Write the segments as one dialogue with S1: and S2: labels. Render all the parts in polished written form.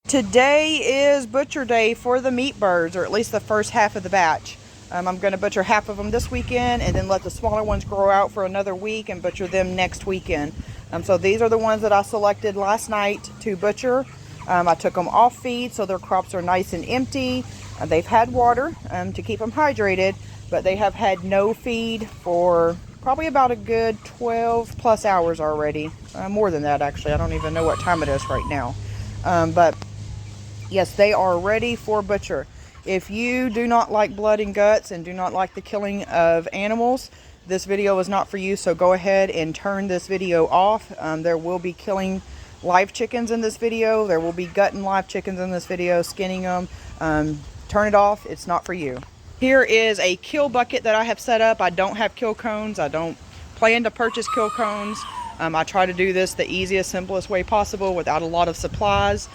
S1: Today is butcher day for the meat birds, or at least the first half of the batch. I'm going to butcher half of them this weekend and then let the smaller ones grow out for another week and butcher them next weekend. So these are the ones that I selected last night to butcher. I took them off feed so their crops are nice and empty. They've had water to keep them hydrated, but they have had no feed for probably about a good 12 plus hours already. More than that, actually. I don't even know what time it is right now. But yes, they are ready for butcher. If you do not like blood and guts and do not like the killing of animals, this video is not for you, so go ahead and turn this video off. There will be killing live chickens in this video. There will be gutting live chickens in this video, skinning them. Turn it off. It's not for you. Here is a kill bucket that I have set up. I don't have kill cones. I don't plan to purchase kill cones. I try to do this the easiest, simplest way possible without a lot of supplies.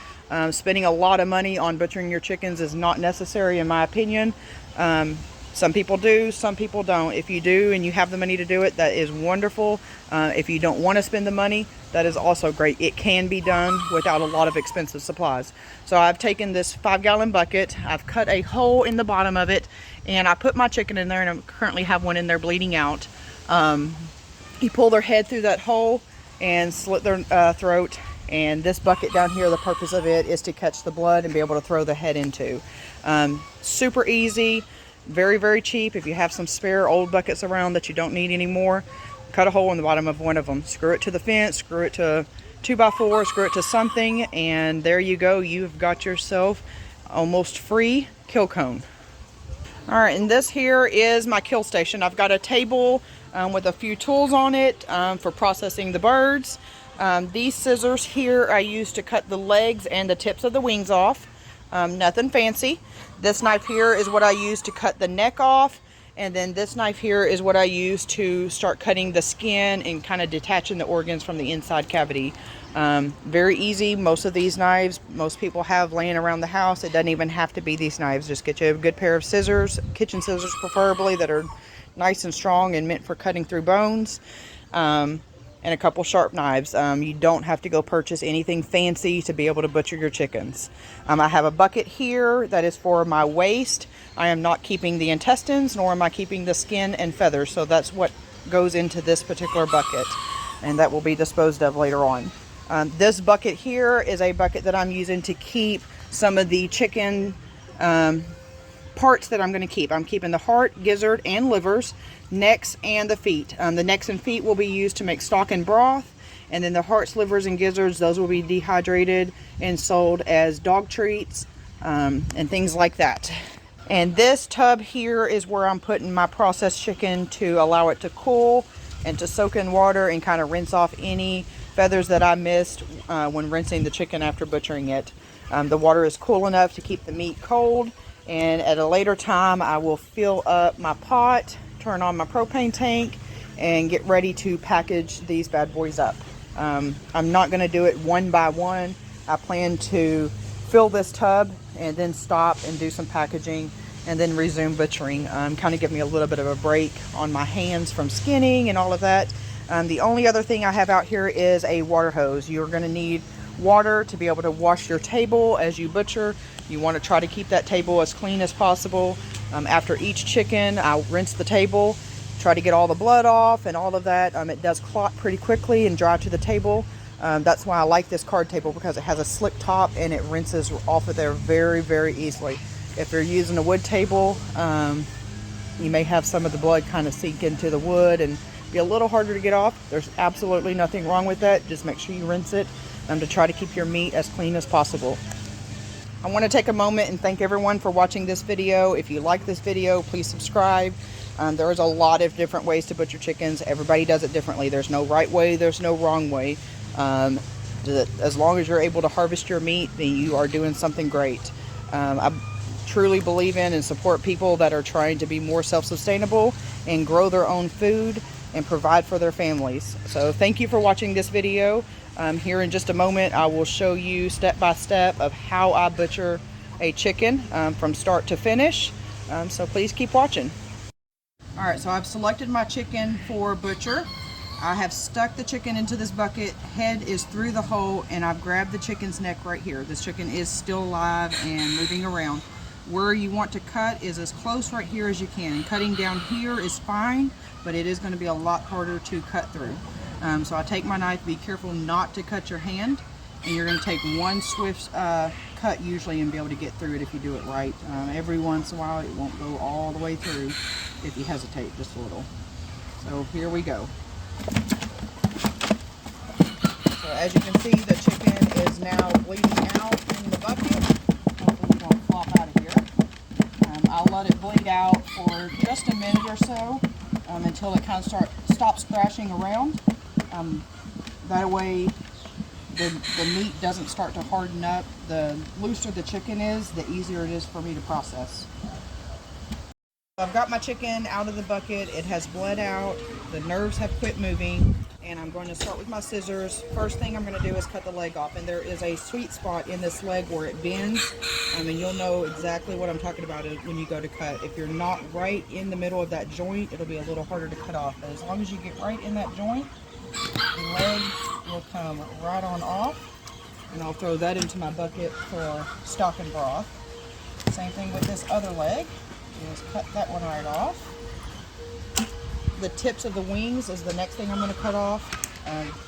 S1: Spending a lot of money on butchering your chickens is not necessary in my opinion. Some people do, some people don't. If you do and you have the money to do it, that is wonderful. If you don't want to spend the money, that is also great. It can be done without a lot of expensive supplies. So I've taken this 5-gallon bucket, I've cut a hole in the bottom of it, and I put my chicken in there, and I currently have one in there bleeding out. You pull their head through that hole and slit their throat. And this bucket down here, the purpose of it is to catch the blood and be able to throw the head into. Super easy, very, very cheap. If you have some spare old buckets around that you don't need anymore, cut a hole in the bottom of one of them. Screw it to the fence, screw it to 2x4, screw it to something, and there you go. You've got yourself almost free kill cone. All right, and this here is my kill station. I've got a table with a few tools on it for processing the birds. These scissors here I use to cut the legs and the tips of the wings off. Nothing fancy. This knife here is what I use to cut the neck off, and then this knife here is what I use to start cutting the skin and kind of detaching the organs from the inside cavity. Very easy. Most of these knives most people have laying around the house. It doesn't even have to be these knives. Just get you a good pair of scissors, kitchen scissors preferably, that are nice and strong and meant for cutting through bones. And a couple sharp knives. You don't have to go purchase anything fancy to be able to butcher your chickens. I have a bucket here that is for my waste. I am not keeping the intestines, nor am I keeping the skin and feathers, so that's what goes into this particular bucket, and that will be disposed of later on. This bucket here is a bucket that I'm using to keep some of the chicken parts that I'm going to keep. I'm keeping the heart, gizzard, and livers, necks, and the feet. The necks and feet will be used to make stock and broth, and then the hearts, livers, and gizzards, those will be dehydrated and sold as dog treats and things like that. And this tub here is where I'm putting my processed chicken to allow it to cool and to soak in water and kind of rinse off any feathers that I missed when rinsing the chicken after butchering it. The water is cool enough to keep the meat cold, and at a later time I will fill up my pot, turn on my propane tank, and get ready to package these bad boys up. I'm not going to do it one by one. I plan to fill this tub and then stop and do some packaging and then resume butchering. Kind of give me a little bit of a break on my hands from skinning and all of that. The only other thing I have out here is a water hose. You're going to need water to be able to wash your table as you butcher. You want to try to keep that table as clean as possible. After each chicken, I'll rinse the table, try to get all the blood off and all of that. It does clot pretty quickly and dry to the table. That's why I like this card table, because it has a slick top and it rinses off of there very, very easily. If you're using a wood table, you may have some of the blood kind of sink into the wood and be a little harder to get off. There's absolutely nothing wrong with that. Just make sure you rinse it to try to keep your meat as clean as possible. I want to take a moment and thank everyone for watching this video. If you like this video, please subscribe. There is a lot of different ways to butcher chickens. Everybody does it differently. There's no right way, there's no wrong way. As long as you're able to harvest your meat, then you are doing something great. I truly believe in and support people that are trying to be more self-sustainable and grow their own food and provide for their families. So thank you for watching this video. Here in just a moment, I will show you step by step of how I butcher a chicken from start to finish. So please keep watching. All right, so I've selected my chicken for butcher. I have stuck the chicken into this bucket. Head is through the hole, and I've grabbed the chicken's neck right here. This chicken is still alive and moving around. Where you want to cut is as close right here as you can. Cutting down here is fine, but it is going to be a lot harder to cut through. So I take my knife. Be careful not to cut your hand, and you're going to take one swift cut usually and be able to get through it if you do it right. Every once in a while it won't go all the way through if you hesitate just a little. So here we go. So as you can see, the chicken is now bleeding out in the bucket. Hopefully it won't flop out of here. I'll let it bleed out for just a minute or so until it kind of stops thrashing around. That way the meat doesn't start to harden up. The looser the chicken is, the easier it is for me to process. I've got my chicken out of the bucket. It has bled out. The nerves have quit moving, and I'm going to start with my scissors. First thing I'm going to do is cut the leg off, and there is a sweet spot in this leg where it bends. And you'll know exactly what I'm talking about when you go to cut. If you're not right in the middle of that joint, it'll be a little harder to cut off. But as long as you get right in that joint, the leg will come right on off, and I'll throw that into my bucket for stock and broth. Same thing with this other leg. Just cut that one right off. The tips of the wings is the next thing I'm going to cut off.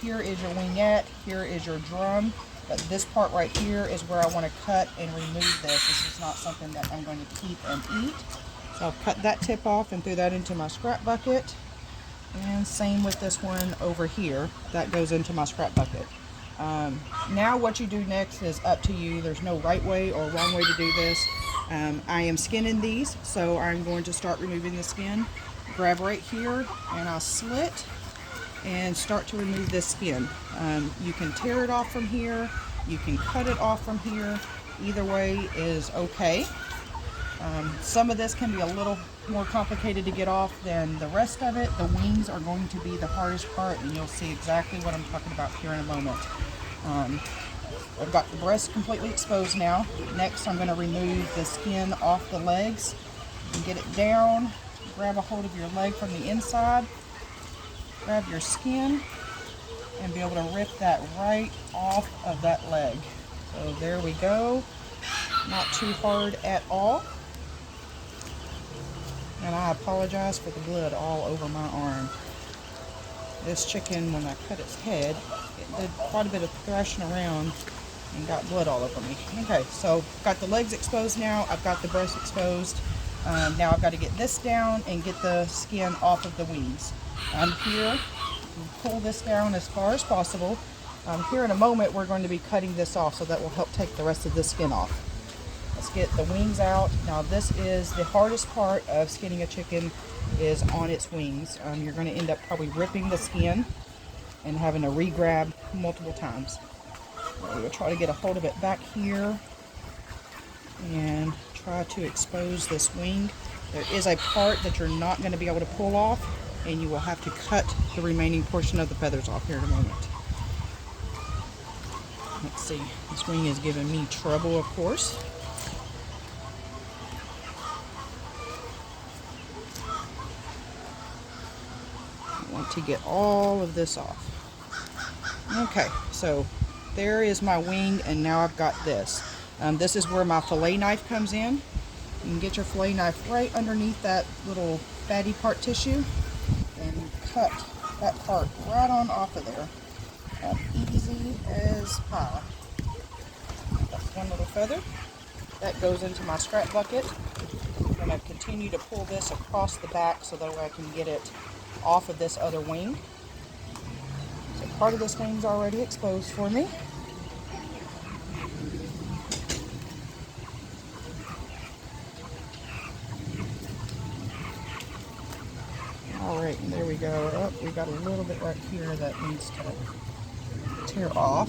S1: Here is your wingette, here is your drum, but this part right here is where I want to cut and remove this. This is not something that I'm going to keep and eat. So I'll cut that tip off and throw that into my scrap bucket. And same with this one over here. That goes into my scrap bucket. Now what you do next is up to you. There's no right way or wrong way to do this. I am skinning these, so I'm going to start removing the skin. Grab right here, and I'll slit and start to remove this skin. You can tear it off from here. You can cut it off from here. Either way is okay. Some of this can be a little more complicated to get off than the rest of it. The wings are going to be the hardest part, and you'll see exactly what I'm talking about here in a moment. I've got the breast completely exposed now. Next, I'm going to remove the skin off the legs and get it down. Grab a hold of your leg from the inside, grab your skin, and be able to rip that right off of that leg. So there we go. Not too hard at all. And I apologize for the blood all over my arm. This chicken, when I cut its head, it did quite a bit of thrashing around and got blood all over me. Okay, so got the legs exposed now. I've got the breast exposed. Now I've got to get this down and get the skin off of the wings. I'm here. Pull this down as far as possible. Here in a moment, we're going to be cutting this off, so that will help take the rest of the skin off. Let's get the wings out. Now this is the hardest part of skinning a chicken, is on its wings. You're going to end up probably ripping the skin and having to re-grab multiple times. We'll try to get a hold of it back here and try to expose this wing. There is a part that you're not going to be able to pull off, and you will have to cut the remaining portion of the feathers off here in a moment. Let's see, this wing is giving me trouble, of course. I want to get all of this off. Okay, so there is my wing, and now I've got this. This is where my fillet knife comes in. You can get your fillet knife right underneath that little fatty part tissue and cut that part right on off of there. Easy as pie. That's one little feather. That goes into my scrap bucket. I'm going to continue to pull this across the back so that way I can get it off of this other wing. So part of this wing's already exposed for me. Alright, and there we go. Oh, we got a little bit right here that needs to tear off.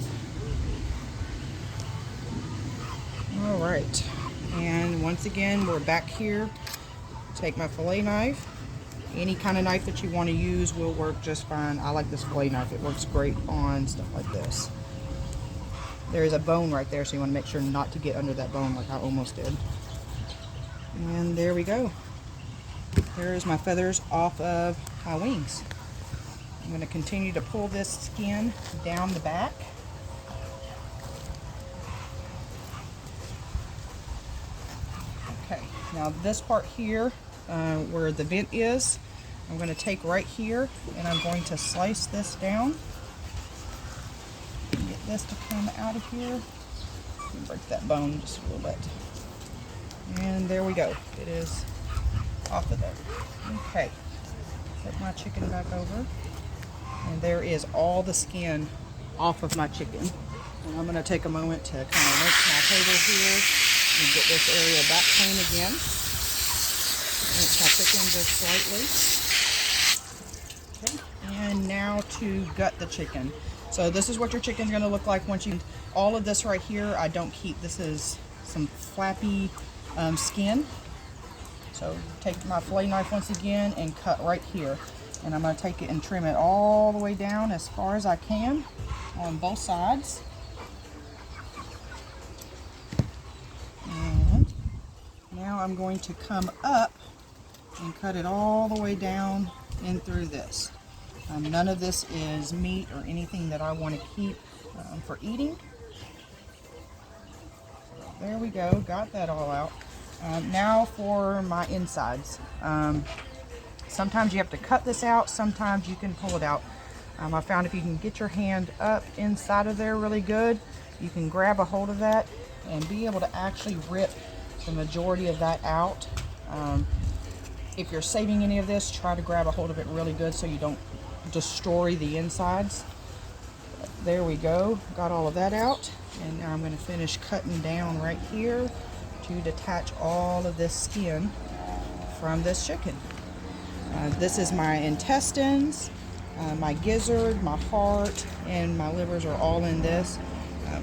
S1: Alright, and once again, we're back here. Take my fillet knife. Any kind of knife that you want to use will work just fine. I like this fillet knife. It works great on stuff like this. There is a bone right there, so you want to make sure not to get under that bone like I almost did. And there we go. There's my feathers off of my wings. I'm going to continue to pull this skin down the back. Okay, now this part here, where the vent is, I'm going to take right here and I'm going to slice this down. Get this to come out of here. Break that bone just a little bit. And there we go. It is off of there. Okay, put my chicken back over. And there is all the skin off of my chicken. And I'm going to take a moment to kind of rinse my table here and get this area back clean again. Rinse my chicken just slightly. Okay, and now to gut the chicken. So this is what your chicken's going to look like once you... All of this right here, I don't keep. This is some flappy skin. So take my fillet knife once again and cut right here. And I'm going to take it and trim it all the way down as far as I can on both sides. And now I'm going to come up and cut it all the way down in through this. None of this is meat or anything that I want to keep for eating. There we go, got that all out. Now for my insides. Sometimes you have to cut this out, sometimes you can pull it out. I found if you can get your hand up inside of there really good, you can grab a hold of that and be able to actually rip the majority of that out. If you're saving any of this, try to grab a hold of it really good so you don't destroy the insides. There we go, got all of that out. And now I'm going to finish cutting down right here to detach all of this skin from this chicken. This is my intestines, my gizzard, my heart, and my livers are all in this.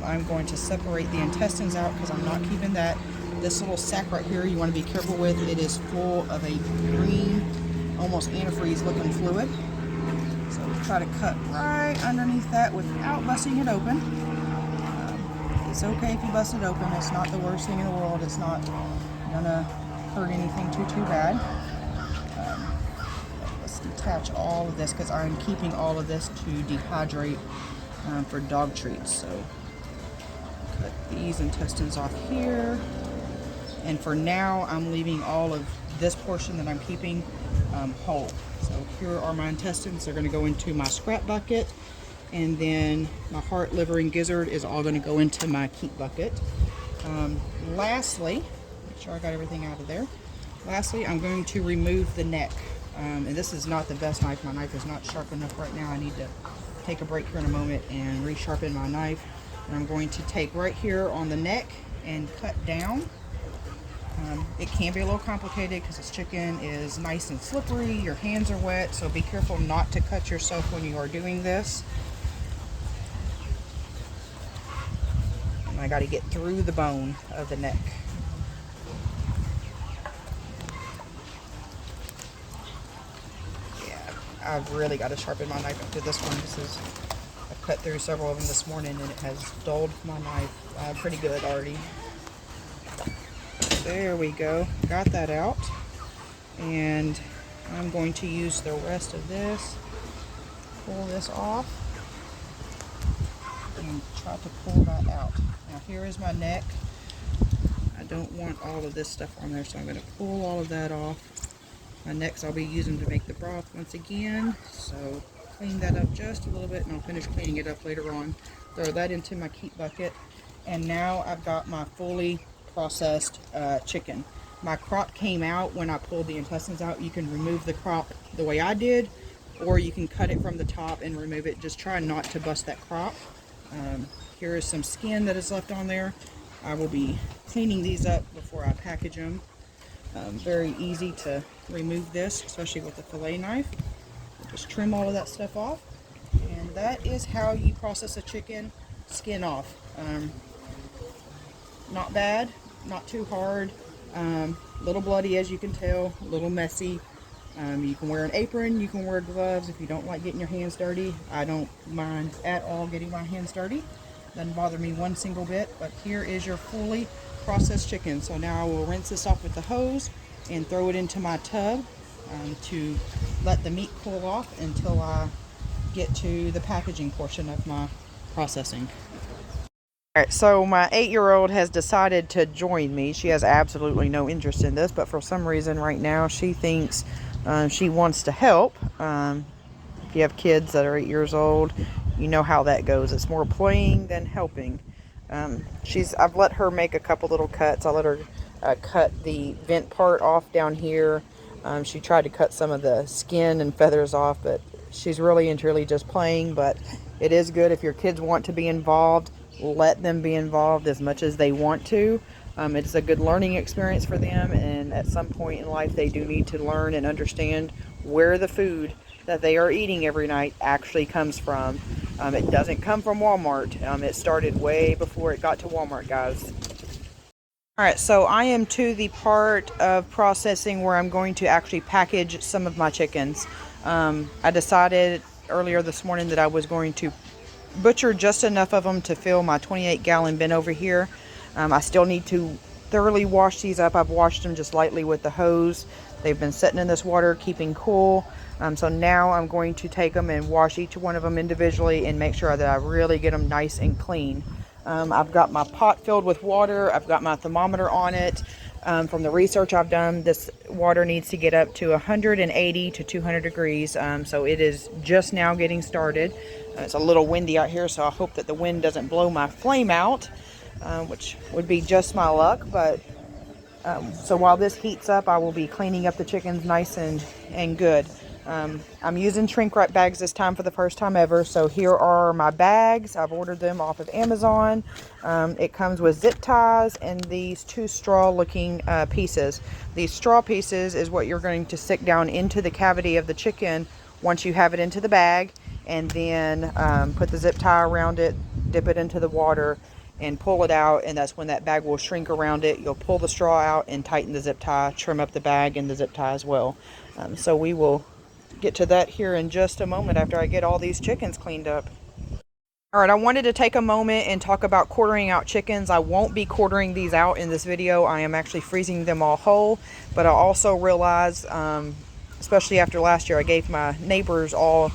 S1: I'm going to separate the intestines out because I'm not keeping that. This little sack right here you want to be careful with. It is full of a green, almost antifreeze looking fluid. So try to cut right underneath that without busting it open. It's okay if you bust it open. It's not the worst thing in the world. It's not gonna hurt anything too bad. Let's detach all of this because I'm keeping all of this to dehydrate for dog treats. So cut these intestines off here. And for now, I'm leaving all of this portion that I'm keeping whole. So here are my intestines. They're going to go into my scrap bucket. And then my heart, liver, and gizzard is all going to go into my keep bucket. Lastly, make sure I got everything out of there. Lastly, I'm going to remove the neck. And this is not the best knife. My knife is not sharp enough right now. I need to take a break here in a moment and resharpen my knife. And I'm going to take right here on the neck and cut down. It can be a little complicated because this chicken is nice and slippery. Your hands are wet, so be careful not to cut yourself when you are doing this. And I got to get through the bone of the neck. Yeah, I've really got to sharpen my knife after this one. I've cut through several of them this morning and it has dulled my knife pretty good already. There we go, got that out. And I'm going to use the rest of this, pull this off, and try to pull that out. Now here is my neck. I don't want all of this stuff on there, so I'm going to pull all of that off. My necks I'll be using to make the broth once again, so clean that up just a little bit and I'll finish cleaning it up later on. Throw that into my keep bucket. And now I've got my fully processed chicken. My crop came out when I pulled the intestines out. You can remove the crop the way I did, or you can cut it from the top and remove it. Just try not to bust that crop. Here is some skin that is left on there. I will be cleaning these up before I package them. Very easy to remove this, especially with the fillet knife. Just trim all of that stuff off. And that is how you process a chicken, skin off. Not bad. Not too hard, little bloody as you can tell, a little messy. You can wear an apron, you can wear gloves if you don't like getting your hands dirty. I don't mind at all getting my hands dirty. Doesn't bother me one single bit. But here is your fully processed chicken. So now I will rinse this off with the hose and throw it into my tub to let the meat cool off until I get to the packaging portion of my processing. All right, so my 8-year-old has decided to join me. She has absolutely no interest in this, but for some reason right now she thinks she wants to help. If you have kids that are 8 years old, you know how that goes. It's more playing than helping. I've let her make a couple little cuts. I let her cut the vent part off down here. She tried to cut some of the skin and feathers off, but she's really and truly just playing. But it is good if your kids want to be involved. Let them be involved as much as they want to. It's a good learning experience for them, and at some point in life they do need to learn and understand where the food that they are eating every night actually comes from. It doesn't come from Walmart. It started way before it got to Walmart, guys. Alright, so I am to the part of processing where I'm going to actually package some of my chickens. I decided earlier this morning that I was going to butcher just enough of them to fill my 28-gallon bin over here. I still need to thoroughly wash these up. I've washed them just lightly with the hose. They've been sitting in this water, keeping cool. So now I'm going to take them and wash each one of them individually and make sure that I really get them nice and clean. I've got my pot filled with water. I've got my thermometer on it. From the research I've done, this water needs to get up to 180 to 200 degrees. So it is just now getting started. It's a little windy out here, so I hope that the wind doesn't blow my flame out, which would be just my luck. But so while this heats up, I will be cleaning up the chickens nice and good. I'm using shrink wrap bags this time for the first time ever. So here are my bags. I've ordered them off of Amazon. It comes with zip ties and these 2 straw looking pieces. These straw pieces is what you're going to stick down into the cavity of the chicken once you have it into the bag, and then put the zip tie around it, dip it into the water and pull it out, and that's when that bag will shrink around it. You'll pull the straw out and tighten the zip tie, trim up the bag and the zip tie as well. So we will get to that here in just a moment after I get all these chickens cleaned up. Alright, I wanted to take a moment and talk about quartering out chickens. I won't be quartering these out in this video. I am actually freezing them all whole, but I also realized, especially after last year, I gave my neighbors all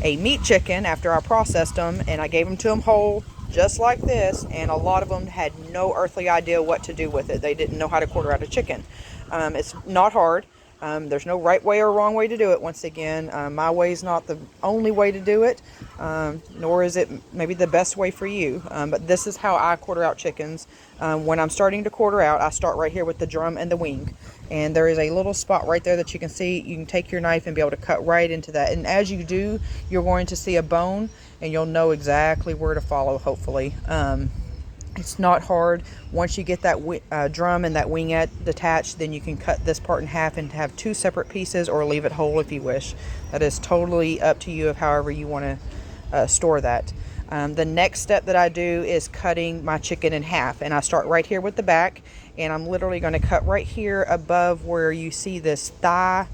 S1: a meat chicken after I processed them, and I gave them to them whole just like this, and a lot of them had no earthly idea what to do with it. They didn't know how to quarter out a chicken. It's not hard. There's no right way or wrong way to do it. Once again, my way is not the only way to do it, nor is it maybe the best way for you. But this is how I quarter out chickens. When I'm starting to quarter out, I start right here with the drum and the wing. And there is a little spot right there that you can see. You can take your knife and be able to cut right into that. And as you do, you're going to see a bone, and you'll know exactly where to follow, hopefully. It's not hard. Once you get that drum and that wingette detached, then you can cut this part in half and have 2 separate pieces, or leave it whole if you wish. That is totally up to you of however you want to store that. The next step that I do is cutting my chicken in half, and I start right here with the back, and I'm literally going to cut right here above where you see this thigh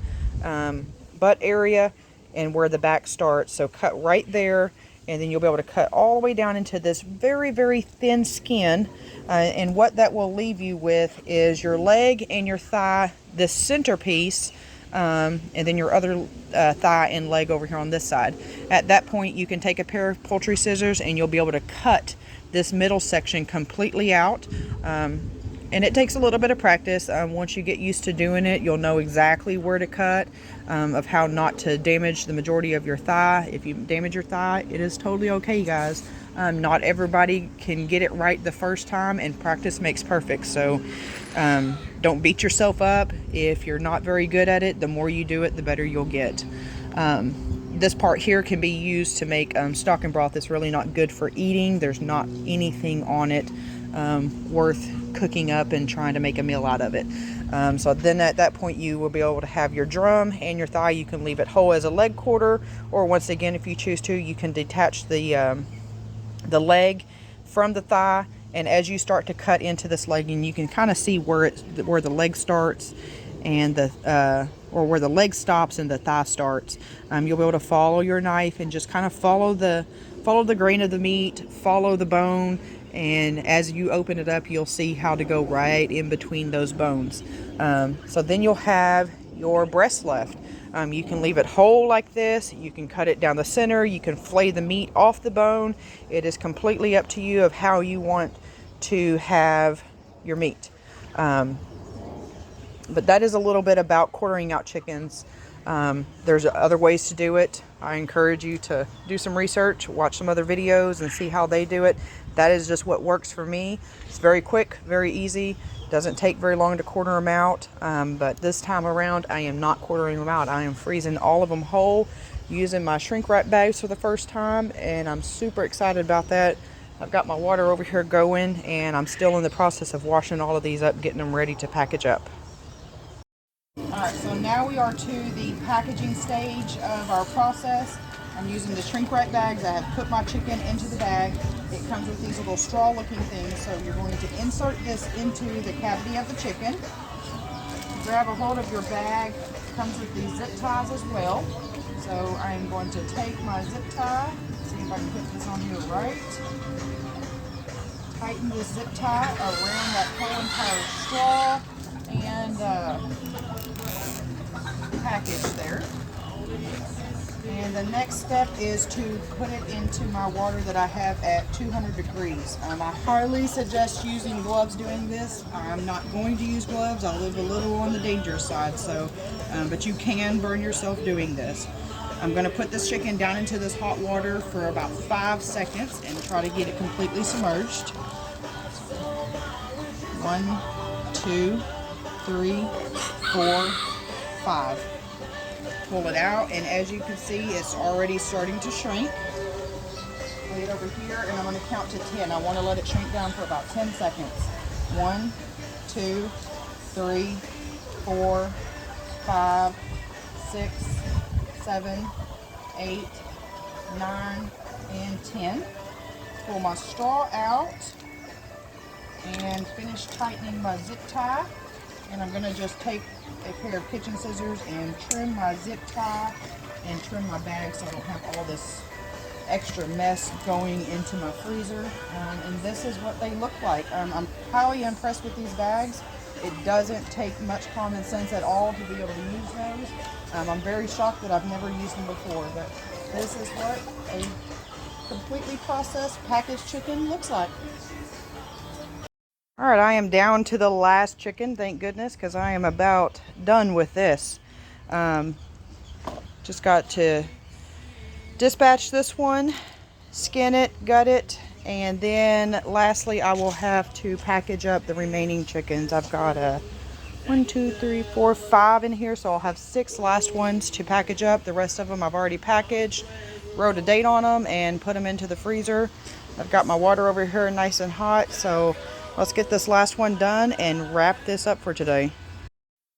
S1: butt area and where the back starts. So cut right there, and then you'll be able to cut all the way down into this very, very thin skin. And what that will leave you with is your leg and your thigh, this centerpiece, and then your other thigh and leg over here on this side. At that point, you can take a pair of poultry scissors and you'll be able to cut this middle section completely out. And it takes a little bit of practice. Once you get used to doing it, you'll know exactly where to cut, of how not to damage the majority of your thigh. If you damage your thigh, it is totally okay, guys. Not everybody can get it right the first time, and practice makes perfect. So don't beat yourself up. If you're not very good at it, the more you do it, the better you'll get. This part here can be used to make stock and broth. It's really not good for eating. There's not anything on it worth cooking up and trying to make a meal out of it. So then at that point you will be able to have your drum and your thigh. You can leave it whole as a leg quarter, or once again, if you choose to, you can detach the leg from the thigh, and as you start to cut into this leg, and you can kind of see where the leg starts and or where the leg stops and the thigh starts. You'll be able to follow your knife and just kind of follow the grain of the meat, follow the bone, and as you open it up, you'll see how to go right in between those bones. So then you'll have your breast left. You can leave it whole like this. You can cut it down the center. You can flay the meat off the bone. It is completely up to you of how you want to have your meat. But that is a little bit about quartering out chickens. There's other ways to do it. I encourage you to do some research, watch some other videos and see how they do it. That is just what works for me. It's very quick, very easy. Doesn't take very long to quarter them out. But this time around, I am not quartering them out. I am freezing all of them whole using my shrink wrap bags for the first time, and I'm super excited about that. I've got my water over here going, and I'm still in the process of washing all of these up, getting them ready to package up. Alright, so now we are to the packaging stage of our process. I'm using the shrink wrap bags. I have put my chicken into the bag. It comes with these little straw looking things, so you're going to insert this into the cavity of the chicken. Grab a hold of your bag. It comes with these zip ties as well. So I am going to take my zip tie, see if I can put this on here right. Tighten this zip tie around that whole entire straw and package there. And the next step is to put it into my water that I have at 200 degrees. I highly suggest using gloves doing this. I'm not going to use gloves. I live a little on the dangerous side, so but you can burn yourself doing this. I'm going to put this chicken down into this hot water for about 5 seconds and try to get it completely submerged. 1, 2, 3, 4, 5. Pull it out, and as you can see, it's already starting to shrink. Lay it over here, and I'm going to count to 10. I want to let it shrink down for about 10 seconds. 1, 2, 3, 4, 5, 6, 7, 8, 9, and 10. Pull my straw out and finish tightening my zip tie. And I'm going to just take a pair of kitchen scissors and trim my zip tie and trim my bag so I don't have all this extra mess going into my freezer. And this is what they look like. I'm highly impressed with these bags. It doesn't take much common sense at all to be able to use those. I'm very shocked that I've never used them before, but this is what a completely processed packaged chicken looks like. Alright, I am down to the last chicken, thank goodness, because I am about done with this. Just got to dispatch this one, skin it, gut it, and then lastly I will have to package up the remaining chickens. I've got 1, 2, 3, 4, 5 in here, so I'll have 6 last ones to package up. The rest of them I've already packaged, wrote a date on them, and put them into the freezer. I've got my water over here nice and hot, so let's get this last one done and wrap this up for today.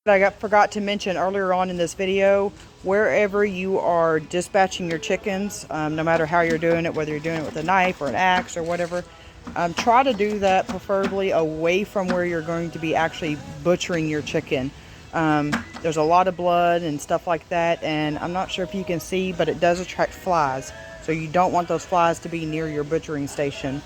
S1: I forgot to mention earlier on in this video, wherever you are dispatching your chickens, no matter how you're doing it, whether you're doing it with a knife or an axe or whatever, try to do that preferably away from where you're going to be actually butchering your chicken. There's a lot of blood and stuff like that, and I'm not sure if you can see, but it does attract flies. So you don't want those flies to be near your butchering station.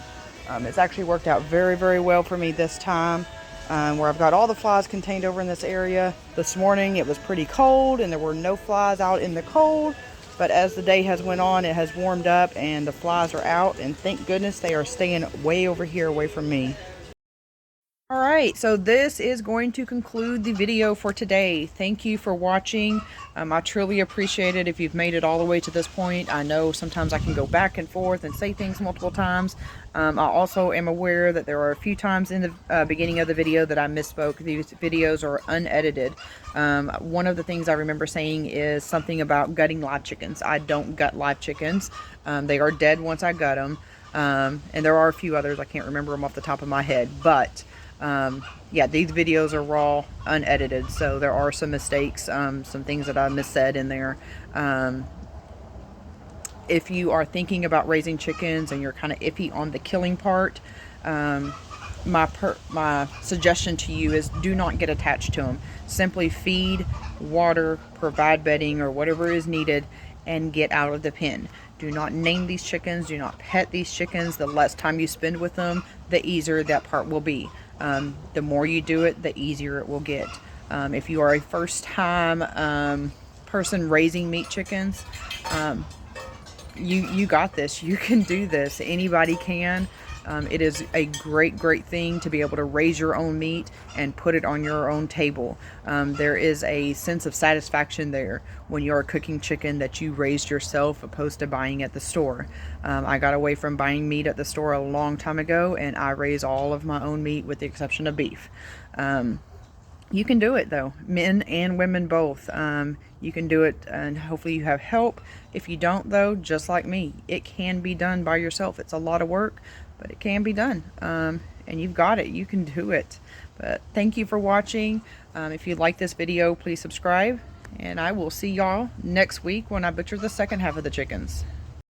S1: It's actually worked out very, very well for me this time, where I've got all the flies contained over in this area. This morning it was pretty cold and there were no flies out in the cold, but as the day has went on, it has warmed up and the flies are out, and thank goodness they are staying way over here away from me. Alright, so this is going to conclude the video for today. Thank you for watching. I truly appreciate it if you've made it all the way to this point. I know sometimes I can go back and forth and say things multiple times. I also am aware that there are a few times in the beginning of the video that I misspoke. These videos are unedited. One of the things I remember saying is something about gutting live chickens. I don't gut live chickens. They are dead once I gut them. And there are a few others. I can't remember them off the top of my head. But yeah, these videos are raw, unedited, so there are some mistakes, some things that I missaid in there. If you are thinking about raising chickens and you're kind of iffy on the killing part, my suggestion to you is do not get attached to them. Simply feed, water, provide bedding or whatever is needed, and get out of the pen. Do not name these chickens, do not pet these chickens. The less time you spend with them, the easier that part will be. The more you do it, the easier it will get. If you are a first-time person raising meat chickens, you got this. You can do this. Anybody can. It is a great thing to be able to raise your own meat and put it on your own table. There is a sense of satisfaction there when you're cooking chicken that you raised yourself, opposed to buying at the store. I got away from buying meat at the store a long time ago, and I raise all of my own meat with the exception of beef. You can do it though, men and women both. You can do it, and hopefully you have help. If you don't though, just like me, it can be done by yourself. It's a lot of work, but it can be done. And you've got it. You can do it. But thank you for watching. If you like this video, please subscribe, and I will see y'all next week when I butcher the second half of the chickens.